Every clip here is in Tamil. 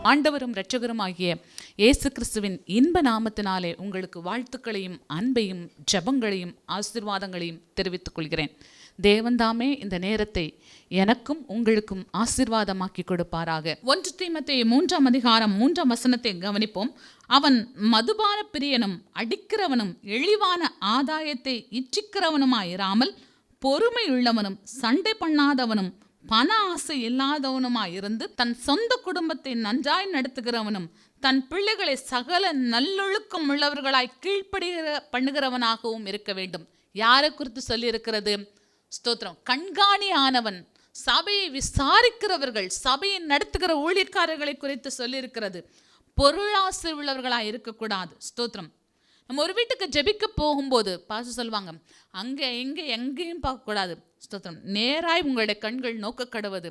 ஆண்டவரும் இரட்சகருமாகிய இயேசு கிறிஸ்துவின் இன்ப நாமத்தினாலே உங்களுக்கு வாழ்த்துக்களையும் அன்பையும் ஜெபங்களையும் ஆசீர்வாதங்களையும் தெரிவித்துக் கொள்கிறேன். தேவன்தாமே இந்த நேரத்தை எனக்கும் உங்களுக்கும் ஆசீர்வாதமாக்கி கொடுப்பாராக. 1 தீமோத்தேயு 3:3 கவனிப்போம். அவன் மதுபான பிரியனும் அடிக்கிறவனும் இழிவான ஆதாயத்தை இச்சிக்கிறவனுமாயிராமல் பொறுமையுள்ளவனும் சண்டை பண்ணாதவனும் பண ஆசை இல்லாதவனுமாயிருந்து தன் சொந்த குடும்பத்தை நன்றாய் நடத்துகிறவனும் தன் பிள்ளைகளை சகல நல்லொழுக்கம் உள்ளவர்களாய் பண்ணுகிறவனாகவும் இருக்க வேண்டும். யாரை குறித்து சொல்லி இருக்கிறது? ஸ்தோத்திரம். கண்காணி ஆனவன், சபையை விசாரிக்கிறவர்கள், சபையை நடத்துகிற ஊழியக்காரர்களை குறித்து சொல்லியிருக்கிறது. பொருளாசை உள்ளவர்களாக இருக்கக்கூடாது. ஸ்தோத்திரம். நம்ம ஒரு வீட்டுக்கு ஜெபிக்க போகும்போது பாஸ்டர் சொல்லுவாங்க, அங்கே எங்கேயும் பார்க்கக்கூடாது. ஸ்தோத்திரம். நேராய் உங்களுடைய கண்கள் நோக்க கடவுது.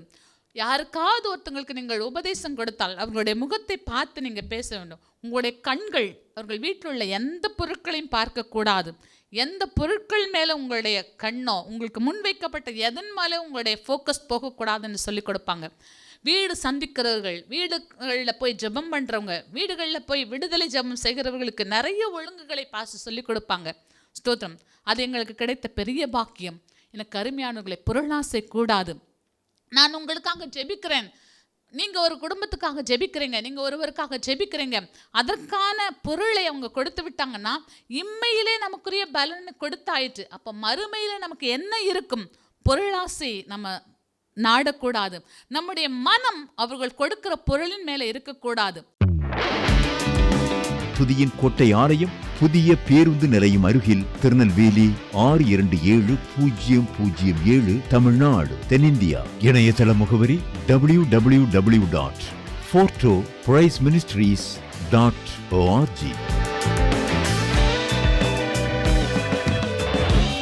யாருக்காவது ஒருத்தங்களுக்கு நீங்கள் உபதேசம் கொடுத்தால் அவர்களுடைய முகத்தை பார்த்து நீங்கள் பேச வேண்டும். உங்களுடைய கண்கள் அவர்கள் வீட்டில் உள்ள எந்த பொருட்களையும் பார்க்கக்கூடாது. எந்த பொருட்கள் மேலே உங்களுடைய கண்ணோ, உங்களுக்கு முன்வைக்கப்பட்ட எதன் மேலே உங்களுடைய ஃபோக்கஸ் போகக்கூடாதுன்னு சொல்லி கொடுப்பாங்க. வீடு சந்திக்கிறவர்கள், வீடுகளில் போய் ஜெபம் பண்ணுறவங்க, வீடுகளில் போய் விடுதலை ஜெபம் செய்கிறவர்களுக்கு நிறைய ஒழுங்குகளை பாச சொல்லி கொடுப்பாங்க. ஸ்தோத்திரம். அது எங்களுக்கு கிடைத்த பெரிய பாக்கியம். எனக்கு அருமையானவர்களை, பொருளாசை கூடாது. நான் உங்களுக்காக ஜெபிக்கிறேன், நீங்கள் ஒரு குடும்பத்துக்காக ஜெபிக்கிறீங்க, நீங்கள் ஒருவருக்காக ஜெபிக்கிறீங்க, அதற்கான பொருளை அவங்க கொடுத்து விட்டாங்கன்னா இம்மையிலே நமக்குரிய பலனை கொடுத்தாயிற்று. அப்போ மறுமையில் நமக்கு என்ன இருக்கும்? பொருளாசை நம்ம நாடக்கூடாது. நம்முடைய மனம் அவர்கள் கொடுக்கிற பொருளின் மேலே இருக்கக்கூடாது. துதியின் கோட்டை ஆலயம் புதிய பேருந்து நிலையம் அருகில், திருநெல்வேலி 620007 தமிழ்நாடு, தென்னிந்தியா. இணையதள முகவரி www.fortopriceministries.org.